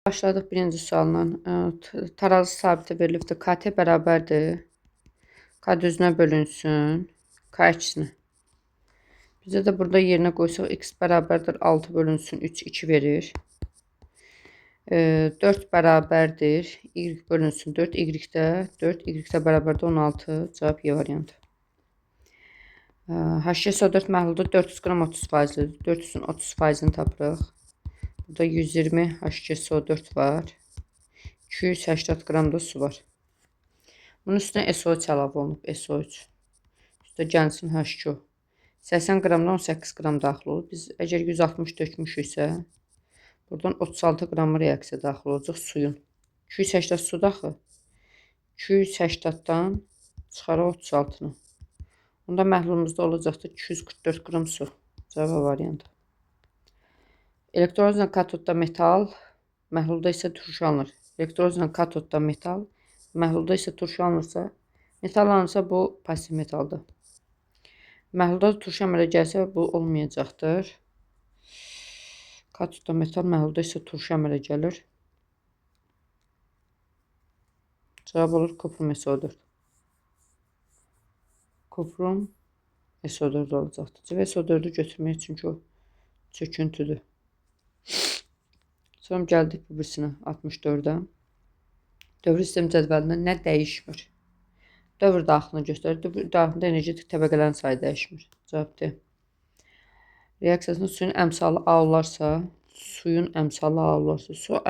Başladıq birinci sualla. Tarazı sabiti verilibdir. KT bərabərdir. K düzünə bölünsün. K ikisinə. Bizə də burada yerinə qoysaq x bərabərdir 6 bölünsün 3 2 verir. 4 bərabərdir y bölünsün 4 y-də 4 y-də bərabərdir 16. Cavab Y variantı. HCSO4 məhlulda 400 qram 30%-dir. 400-ün 30%-ni tapırıq. Burada 120 HCSO4 var. 280 qram da su var. Bunun üstünə SO3 əlavə olunub. SO3. Üstə gəlsin H2O. 80 qramdan 18 qram daxil olur. Biz əgər 160 dökmüşüksə, buradan 36 qramı reaksiya daxil olacaq suyun. 280 su daxil. 280-dan çıxaraq 36-nı. Onda məhlulumuzda olacaqdır 244 qram su. Cavab variantı. Elektrozla katodda metal, məhlulda isə turşu alınır. Elektrozla katodda metal, məhlulda isə turşu alınırsa, metal alınırsa bu pasiv metaldır. Məhlulda turşu əmələ gəlsə bu olmayacaqdır. Katodda metal, məhlulda isə turşu əmələ gəlir. Cavab olur kuprum SO4. Kuprum SO4 olacaqdır. SO4'ü götürmək çünki o çöküntüdür. Sonra gəldik bu birisinə 64-ə. Dövr sistem cədvəlində nə dəyişmir? Dövr daxilini göstərir. Dövr daxilində energetik təbəqələrin sayı dəyişmir. Cavab D. Reaksiyasında suyun əmsalı A olarsa, su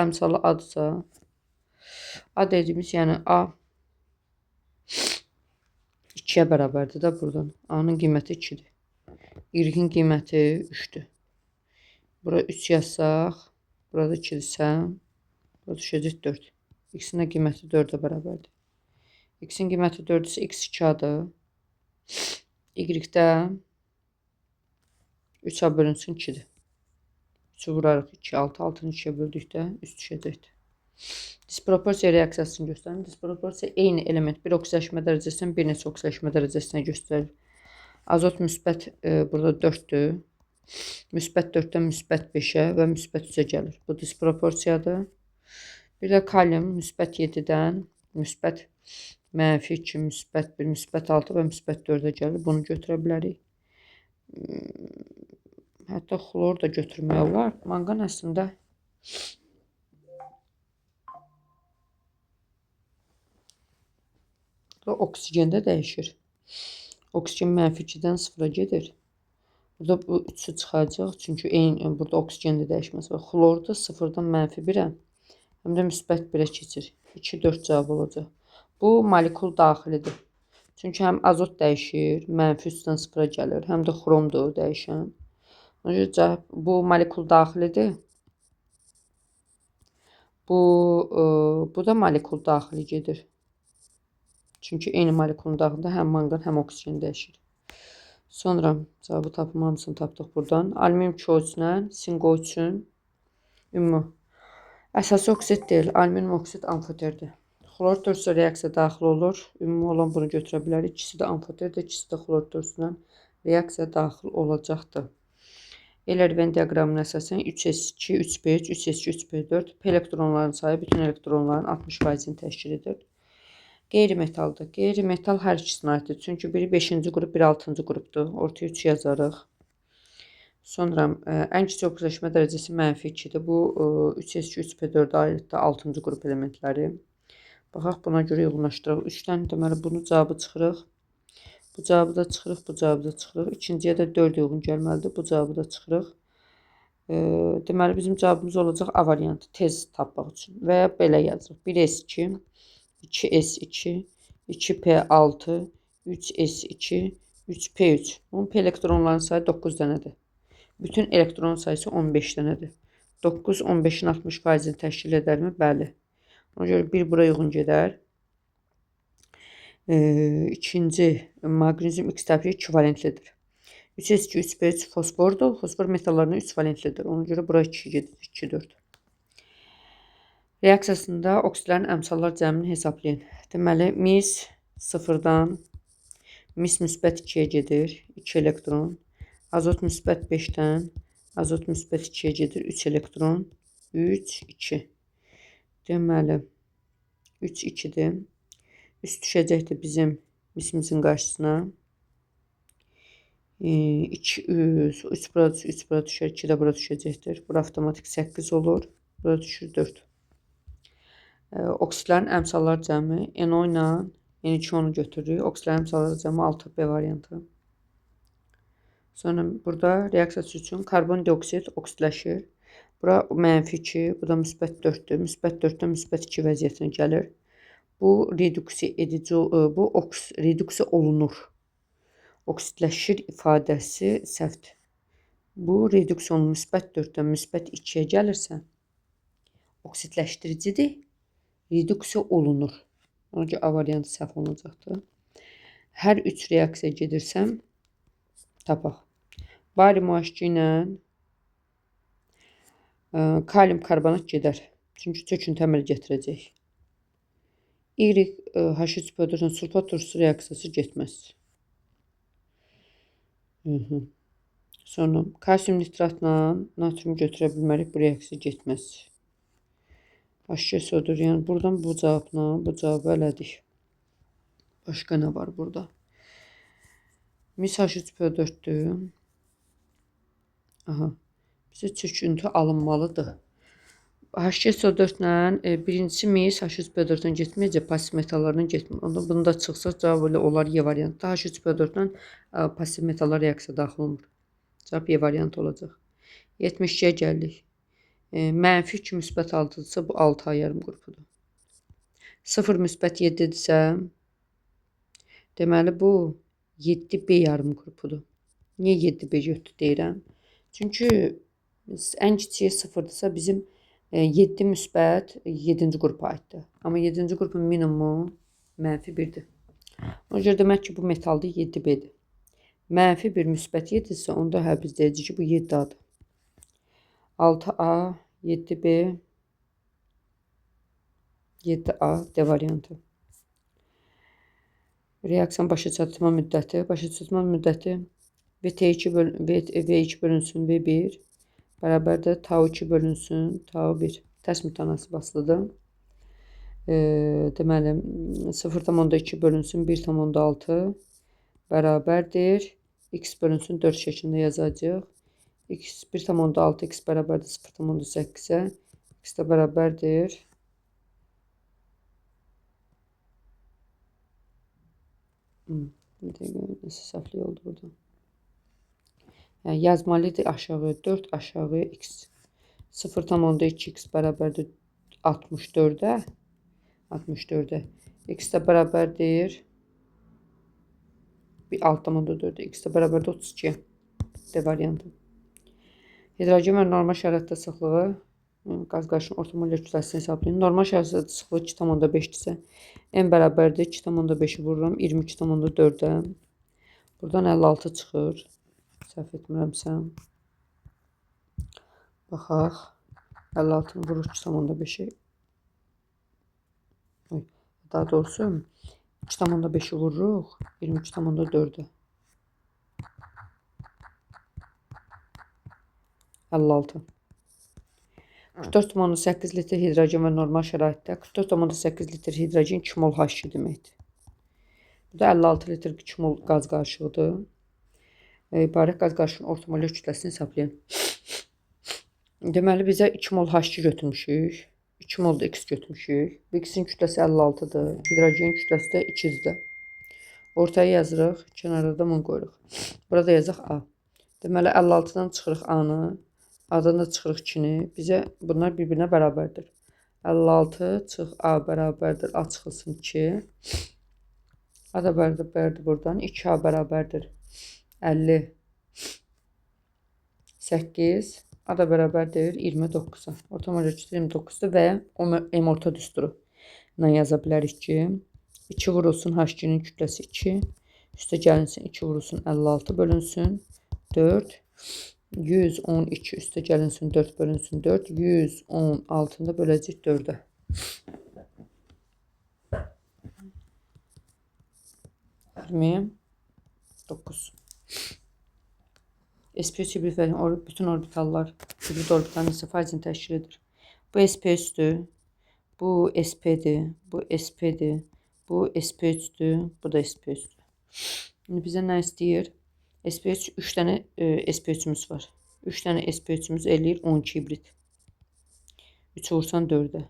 əmsalı A-dırsa, A dediyimiz yəni A 2-yə bərabərdir də buradan. A-nın qiyməti 2-dir. Y-in qiyməti 3-dür. Bura 3 yazsaq, burada 2-dirsə, burada düşəcək 4. X-in qiyməti 4-ə bərabərdir. X-in qiyməti 4-dürsə, X 2-adır. Y-də 3-ə bölünsün 2-dir. 3-ü vurarıq 2, 6, 6-nı 2-yə böldükdə 3 düşəcəkdir. Disproporsiya reaksiyasını göstərin. Disproporsiya eyni element bir oksidaşma dərəcəsindən bir neçə oksidaşma dərəcəsinə göstərir. Azot müsbət burada 4-dür. Müsbət 4-dən müsbət 5-ə və müsbət 3-ə gəlir. Bu disproporsiyadır. Bir də kalium müsbət 7-dən müsbət -2, müsbət 1, müsbət 6 və müsbət 4-ə gəlir. Bunu götürə bilərik. Hətta xlor da götürmək olar. Manqan əslində oksigəndə dəyişir. Oksigen -2-dən 0-a gedir. Burada bu 3-ü çıxacaq. Çünki eyni burada oksigen də dəyişməsi var. Xlor da 0-dan -1-ə həm də müsbət 1-ə keçir. 2, 4 cavab olacaq. Bu molekul daxilidir. Çünki həm azot dəyişir, -3-dən 0-a gəlir, həm də xromdur dəyişən. Ona görə bu molekul daxilidir. Bu da molekul daxili gedir. Çünki eyni molekulun daxilində həm manqan, həm oksigen dəyişir. Sonra cavabı tapım hamısını tapdıq buradan. Alüminium KO3-lə SiO3-ün ümumi əsası oksid deyil. Alüminium oksid amfoterdir. Xlor 4 reaksiya daxil olur. Ümumi olan bunu götürə bilərik. İkisi də amfoterdir, ikisi də xlor 4-lə reaksiya daxil olacaqdır. Elerven diaqramına əsasən 3s2, 3p3, 3s2, 3p4 P elektronların sayı bütün elektronların 60%-ni təşkil edir. Qeyri-metaldır. Qeyri-metal hər ikisinə aiddir. Çünki biri 5-ci qrup, biri 6-cı qrupdur. Ortaya 3 yazarıq. Sonra ən kiçik oksidaşma dərəcəsi -2-dir. Bu 3s2, 3p4-ə aiddir 6-cı qrup elementləri. Baxaq buna görə uyğunlaşdıraq. 3-dən deməli bunu cavabı çıxırıq. Bu cavabı da çıxırıq, bu cavabı da çıxırıq. İkinciyə də 4 uyğun gəlməlidir. Bu cavabı da çıxırıq. Deməli bizim cavabımız olacaq A variantı tez tapmaq üçün. Və ya belə yazırıq. 1s2 2s2, 2p6, 3s2, 3p3. Bunun P elektronların sayı 9 dənədir. Bütün elektron sayısı 15 dənədir. 9 15-in 60%-ni təşkil edərmi? Bəli. Ona görə bir bura uyğun gedər. İkinci maqnezium X tərəfi 2 valentlidir. 3s2, 3p3 fosfordur. Fosfor metallarına 3 valentlidir. Ona görə bura 2 gedir. 2, 4. Reaksiyasında oksidlərin əmsallar cəmini hesablayın. Deməli, mis 0-dan mis müsbət 2-yə gedir, 2 elektron. Azot müsbət 5-dən azot müsbət 2-yə gedir, 3 elektron, 3, 2. Deməli 3-2-dir. Üst düşəcəkdir bizim misimizin qarşısına. 2, 3 bura 3 bura düşər, 2 də bura düşəcəkdir. Bura avtomatik 8 olur. Bura düşür 4. Oksidlərin əmsalları cəmi NO ilə N2-onu götürürük. Oksidlərin əmsalları cəmi 6B variantı. Sonra burada reaksiyası üçün karbon dioksid oksidləşir. Bura -2, bu da -4-dür. -4-dən -2 vəziyyətinə gəlir. Bu reduksiya edici, bu reduksiya olunur. Oksidləşir ifadəsi səhvdir. Bu reduksiyonun -4-dən -2-yə gəlirsə, oksidləşdiricidir, reduksiya olunur. Ona görə A variantı səhv olacaqdır. Hər 3 reaksiya gedirsəm, tapaq. Barium OH2 ilə kalium karbonat gedər. Çünki çöküntü əmələ gətirəcək. H3PO4-ün sulfat turşusu reaksiyası getməz. Sonra kalsium nitratla natrium götürə bilmərik, bu reaksiya getməz. H2SO4, yəni buradan bu cavabla bu cavabı elədik. Başqa nə var burada? Mis H3PO4-dür. Aha, bizə çöküntü alınmalıdır. H2SO4 ilə birincisi mis H3PO4-dən getməyəcək, pasiv metallardan getmir. Onda bunda çıxsa cavab elə olar Y variantı. H3PO4-dən pasiv metallar reaksiya daxil olmur. Cavab Y variantı olacaq. 72-yə gəldik. -2 müsbət 6-dırsa bu 6A yarım qrupudur. 0 müsbət 7-dirsə deməli bu 7B yarım qrupudur. Niyə 7B götür deyirəm? Çünki ən kiçiyi 0-dırsa bizim 7 müsbət 7-ci qrupa aiddir. Amma 7-ci qrupun minimumu -1-dir. Ona görə demək ki, bu metaldır 7B-dir. -1 müsbət 7-dirsə onda hə biz deyəcəyik ki, bu 7A-dır. 6A, 7B, 7A D variantı. Reaksiyanın başa çatma müddəti. Başa çatma müddəti V2 bölünsün V1 bərabərdir tau2 bölünsün tau1. Tərs mütənasib asılıdır. Deməli 0,2 bölünsün 1,6 bərabərdir. X bölünsün 4 şəklində yazacağıq. X 1,6 x bərabərdir 0,8-ə. X də bərabərdir. Nəsə səhvlik oldu burada. Yəni yazmalıdır aşağı 4 aşağı x. 0,2 x bərabərdir 64-ə. 64-ə. X də bərabərdir. Bir altdan 4 x də bərabərdir 32. D variantı. Hidrogen və normal şəraitdə sıxlığı qaz qarışımının orta molekül kütləsini hesablayın. Normal şəraitdə sıxlığı 2,5-dirsə n bərabərdir 2,5-i vururam 22,4-ə. Buradan 56 çıxır. Səhv etmirəmsə. Baxaq. 56-nı vururuq 2,5-i. Daha doğrusu 2,5-i vururuq 23,4-ə. 56. 44,8 litr hidrogen və normal şəraitdə 44,8 litr hidrogen 2 mol H2 deməkdir. Bu da 56 litr 2 mol qaz qarışığıdır. İbarət qaz qarışığının orta molekül kütləsini hesablayın. Deməli bizə 2 mol H2 götürmüşük. 2 mol da X götürmüşük. Bu X-in kütləsi 56-dır. Hidrogenin kütləsi də 200-dür. Ortaya yazırıq. Kənarda da 1000 qoyuruq. Burada yazaq A. Deməli 56-dan çıxırıq A-nı. A-dan da çıxırıq 2-ni. Bizə bunlar bir-birinə bərabərdir. 56 çıx A bərabərdir. A çıxılsın 2. A da bərabərdir buradan. 2A bərabərdir 58. A da bərabərdir 29-a. Orta molekül 29-dur və M orta düsturu ilə yaza bilərik ki 2 vurulsun H2-nin kütləsi 2. Üstə gəlinsin 2 vurulsun 56 bölünsün 4. 112 üstə gəlinsin 4 bölünsün 4. 116-da böləcək 4-ə. Bilməyəm. 9. SP3 hibrid və bütün orbitallar hibrid orbitalın neçə faizini təşkil edir? Bu SP3-dür. Bu SP'dir. Bu SP'dir. Bu SP3'dür. Bu da SP3'dür. Şimdi bizə nə istəyir? SP3 3 dənə SP3'ümüz var. 3 dənə SP3'ümüz eləyir 12 hibrit. 3 vursan 4-ə.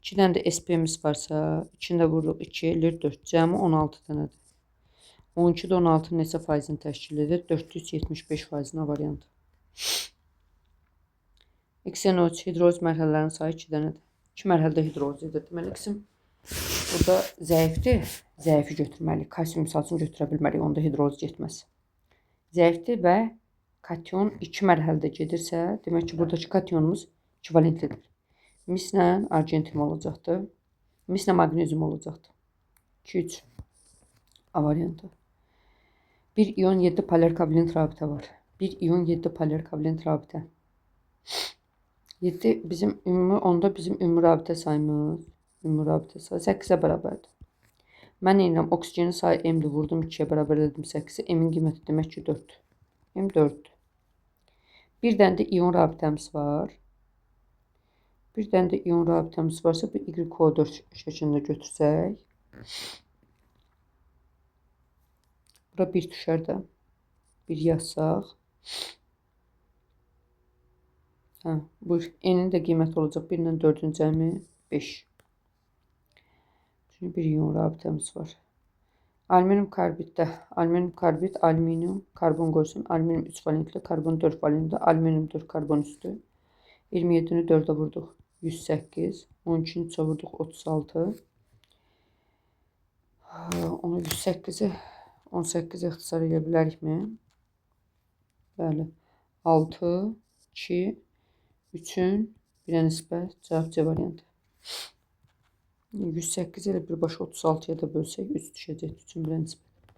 2 dənə də SP'miz varsa, içində vururuq 2 eləyir 4. Cəmi 16 dənədir. 12-də 16 neçə faizini təşkil edir? 475%-nə variant. XNO3 hidroz mərhələlərinin sayı 2 dənədir. 2 mərhələdə hidroz edir. Deməli, X'im burada zəifdir. Zəifi götürməliyik. Kalsium misalsını götürə bilmərik. Onda hidroz getməz. Zəifdir və kation 2 mərhələdə gedirsə, demək ki, buradakı kationumuz ekvivalentlidir. Mislə argentin olacaqdır. Mislə magnezium olacaqdır. 2-3 A variantı. 1 iyon 7 poler kovalent rabitə var. 1 iyon 7 poler kovalent rabitə. 7 bizim ümumi, onda bizim ümumi rabitə sayımız, ümumi rabitə sayı 8-ə bərabərdir. Mən edirəm, oksigenin sayı M-dir, vurdum 2-yə bərabər edim 8-i, M-in qiyməti demək ki 4-dür. M 4-dür. Bir dənə də iyon rabitəmiz var. Bir dənə də iyon rabitəmiz varsa, bir Y-O4 şəklində götürsək. Bura 1 düşər də. 1 yazsaq. Buyur. N'in də qiyməti olacaq. 1 ilə 4-ün cəmi 5. Çünki bir iyon rabitəmiz var. Alüminium karbiddə. Alüminium karbid, alüminium, karbon qoysun. Alüminium 3 valentli, karbon 4 valentli. Alüminium 4 karbon üstü. 27-ni 4-ə vurduq. 108. 12-ni 3-ə vurduq. 36. Onu 108-i 18 ixtisar edə bilərikmi? Bəli. 6, 2, 3-ün 1-ə nisbət cavab C variantı. 108 ilə birbaşa 36-ya da bölsək 3 düşəcək. 3-ün 1-ə nisbət.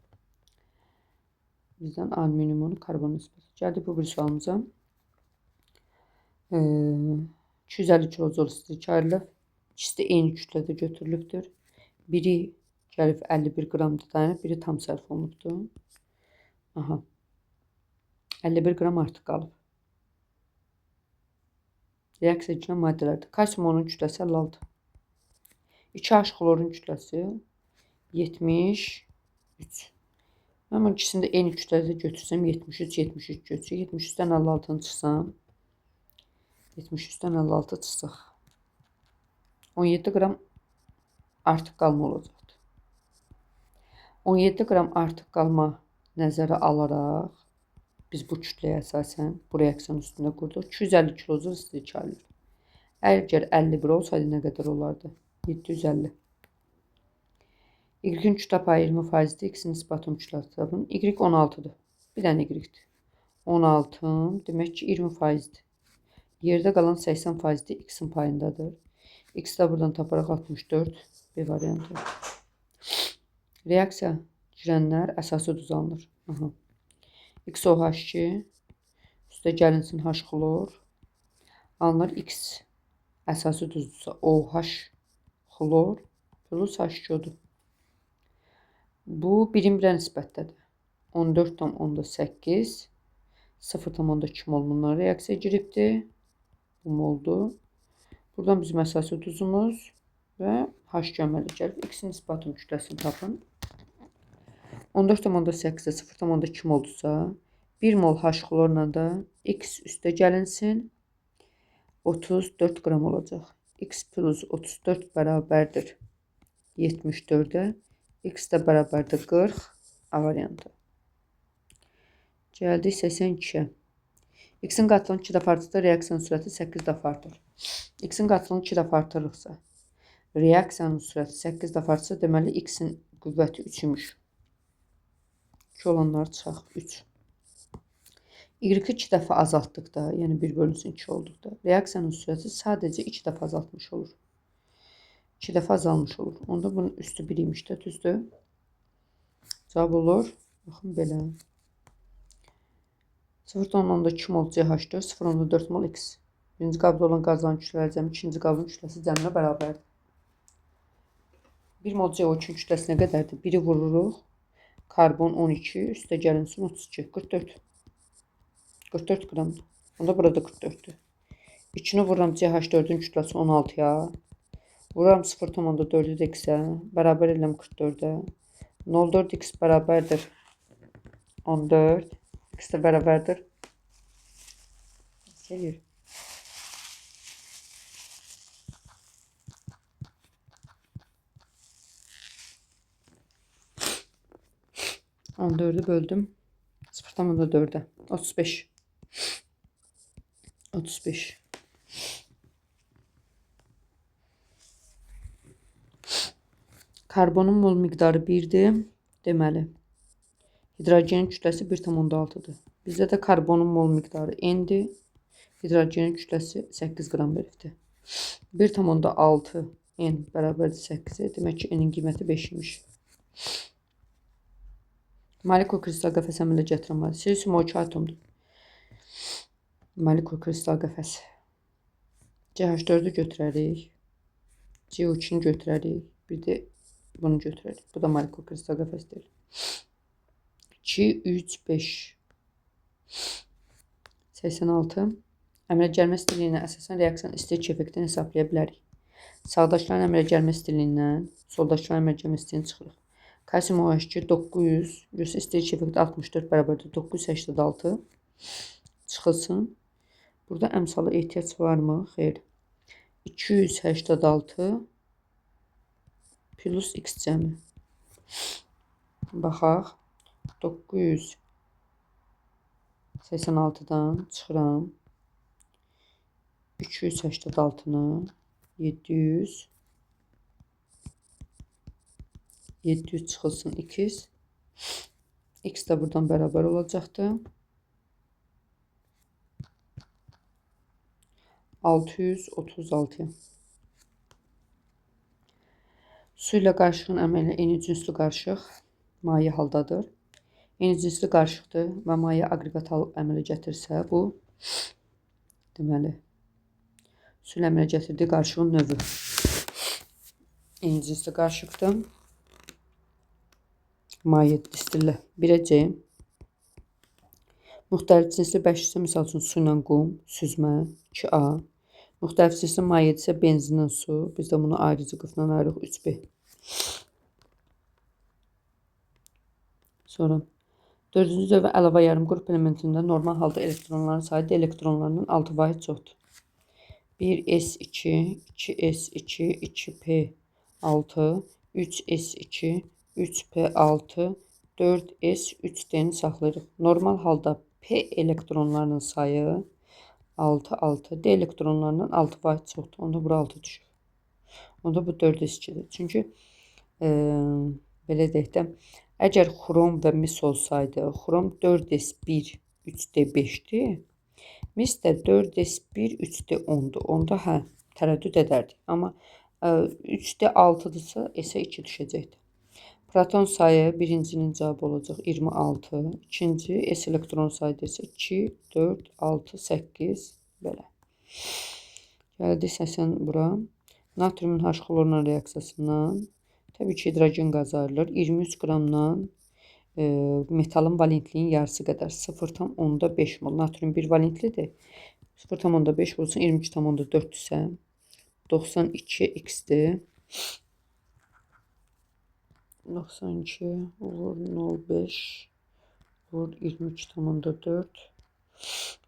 Bizdən alüminiumun karbon nisbəti. Gəldik bu bir sualımıza. 250 kilojul istilik ayrılıb. İkisi də eyni kütlədə götürülübdür. Biri gəlib 51 qramda dayanıb, biri tam sərf olunubdur. Aha. 51 qram artıq qalıb. Reaksiya edilən maddələrdir. Kalsium onun kütləsi 56. 2H xlorun kütləsi 73. Mən bu ikisini də eyni kütlədə götürsəm 73 götürür. 73-dən 56-nı çıxsam 73-dən 56 çıxsaq 17 qram artıq qalma olacaqdır. 17 qram artıq qalma nəzərə alaraq biz bu kütləyə əsasən bu reaksiyanın üstündə qurduq. 250 kilojul istilik ayrılır. Əgər 51 olsaydı nə qədər olardı? 750. Y-in kütlə payı 20%-dir. X-in nisbatın kütləsi tapın. Y 16-dır. Bir dənə Y-dir. 16 demək ki 20%-dir. Yerdə qalan 80%-dir. X-in payındadır. X də buradan taparaq 64. B variantı. Reaksiya girənlər əsası duz alınır. XOH2 üstə gəlinsin H xlor alınır. X əsası duzdursa OH xlor plus H2-dur. Bu birim birə nisbətdədir. 14,8 0,2 mol bunlar reaksiya giribdir. Bu moldur. Buradan bizim əsası duzumuz və H göməli gəlib. X-in nisbatın kütləsini tapın. 14,8-də 0,2 moldursa 1 mol H xlorla da X üstə gəlinsin 34 qram olacaq. X plus 34 bərabərdir 74-ə. X də bərabərdir 40. A variantı. Gəldik 82-yə. X-in qatılımı 2 dəfə artırsa reaksiyanın sürəti 8 dəfə artır. X-in qatılımı 2 dəfə artırırsa reaksiyanın sürəti 8 dəfə artırsa deməli X-in qüvvəti 3 imiş. 2 olanları çıxaq 3. Y-i 2 dəfə azaltdıqda, yəni 1 bölünsün 2 olduqda reaksiyanın sürəti sadəcə 2 dəfə azaltmış olur. 2 dəfə azalmış olur. Onda bunun üstü 1 imiş də, düzdür? Cavab olur. Baxın belə. 0,2 mol CH4, 0,4 mol X. Birinci qabda olan qazların kütlələri cəmi, ikinci qabın kütləsi cəminə bərabərdir. 1 mol CO2-ün kütləsi nə qədərdir? 1-i vururuq. Karbon 12, üstə gəlinsin 32, 44. 44 qramdır. Onda burada 44'dür. 2-ni vururam CH4-ün kütləsi 16-ya. Vururam 0,4'ü də x-ə. Bərabər eləm 44'ə. 0,4 x bərabərdir 14. X də bərabərdir. Gəlir. 14'ü böldüm. 0,4'e. 35. 35. Karbonun mol miqdarı 1'dir. Deməli, hidrogenin kütləsi 1,6'dır. Bizdə də karbonun mol miqdarı n-dir. Hidrogenin kütləsi 8 qram veribdir. 1,6 n bərabərdir 8'e. Demək ki, n-in qiyməti 5 imiş. Molekul kristal qəfəs əmələ gətirən maddə. Silisium 12 atomdur. Molekul kristal qəfəs. CH4'ü götürərik. CO2'ni götürərik. Bir də bunu götürərik. Bu da molekul kristal qəfəs deyil. 2, 3, 5. 86. Əmələ gəlmə stiliyinə əsasən reaksiyanın istek effektini hesablaya bilərik. Sağdakıların əmələ gəlmə stiliyindən soldakıların əmələ gəlmə stilini çıxırıq. Kalsium OH2 900, görsə istek effekti 64 bərabərdir 986 çıxılsın. Burada əmsalı ehtiyac varmı? Xeyr. 286 plus x cəmi. Baxaq. 986'dan çıxıram. 286'nı 700 çıxılsın 2. X də buradan bərabər olacaqdır. 636. Su ilə qarışığın əmələ eyni cinsli qarışıq maye haldadır. Eyni cinsli qarışıqdır və maye aqreqat əmələ gətirsə, bu deməli su ilə əmələ gətirdiyi qarışığın növü eyni cinsli qarışıqdır. Maye distillə 1'ə C. Müxtəlif cinsli bəşirsə, misal üçün su ilə qum, süzmə 2A. Müxtəlif cinsli mayedirsə benzinlə su. Biz də bunu ayrıcı qıfla ayırıq 3B. Sonra 4-cü dövrə əlavə yarım qrup elementində normal halda elektronların sayı D elektronlarından 6 vahid çoxdur. 1s2, 2s2, 2p6, 3s2, 3p6, 4s3d'ni saxlayırıq. Normal halda p elektronlarının sayı 6, D elektronlarından 6 vahid çoxdur. Onda bura 6 düşür. Onda bu 4s2'dir. Çünki belə deyək də, əgər xrom və mis olsaydı, xrom 4s1, 3d5'dir. Mis də 4s1, 3d10'dur. Onda hə, tərəddüd edərdik. Amma 3d6'dırsa, S-ə 2 düşəcəkdir. Proton sayı birincinin cavabı olacaq 26. İkinci S elektron sayı isə 2, 4, 6, 8 belə. Gəldi səsən bura. Natriumun H xlorla reaksiyasından təbii ki, hidrogen qazı ayrılır. 23 qramdan metalın valentliyin yarısı qədər 0,5 mol. Natrium 1 valentlidir. 0,5 olsun 23,4 isə 92 x-dir. 92 vur 0,5 vur 23,4.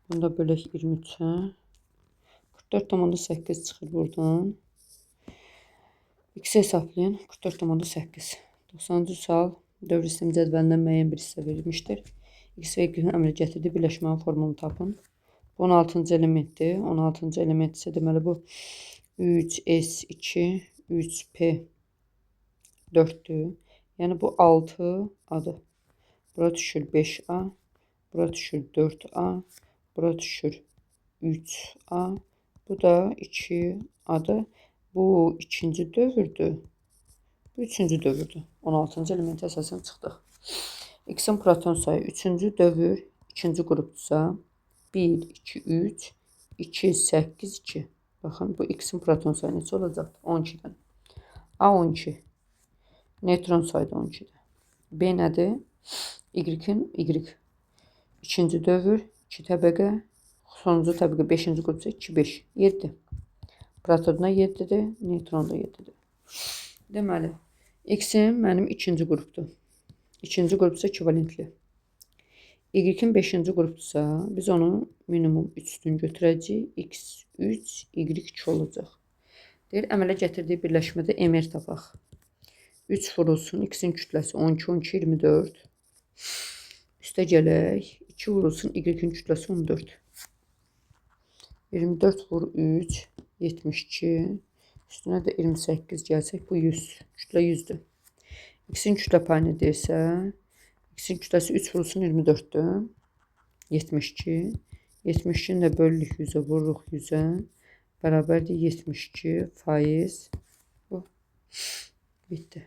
Bunda bölək 23'ə. 44,8 çıxır buradan. X hesablayın. 44,8. 90-cı sual dövr sistemi cədvəlindən müəyyən bir hissə verilmişdir. X və Y-nin əmələ gətirdiyi birləşmənin formulunu tapın. Bu 16-cı elementdir. 16-cı element isə deməli bu 3s2 3p4'dür. Yəni bu 6A'dır. Bura düşür 5A. Bura düşür 4A. Bura düşür 3A. Bu da 2A'dır. Bu ikinci dövrdür. Bu üçüncü dövrdür. 16-cı elementə əsasən çıxdıq. X'in proton sayı 3-cü dövr, ikinci qrupdursa 1, 2, 3, 2, 8, 2. Baxın, bu X'in proton sayı neçə olacaqdır? 12'dən. A12. Neutron sayı da 12'dir. B nədir? Y-in Y. İkinci dövr, 2 təbəqə, sonuncu təbəqə 5-ci qrupsa 2, 5, 7. Protonda 7-dir, neutronda 7-dir. Deməli, X-im mənim ikinci qrupdur. İkinci qrupsa ekvivalentli. Y-in 5-ci qrupdursa, biz onu minimum 3-dün götürəcəyik. X3, Y2 olacaq. Deyir, əmələ gətirdiyi birləşmədə MR tapaq. 3 vurulsun, X-in kütləsi 12, 12, 24. Üstə gələk, 2 vurulsun, Y-in kütləsi 14. 24 vur 3, 72. Üstünə də 28 gəlsək, bu 100. Kütlə 100-dür. X-in kütlə payını deyirsə, X-in kütləsi 3 vurulsun 24-dür. 72. 72-ni də bölürük 100-ə, vururuq 100-ə. Bərabərdir 72%. Bu. Bitdi.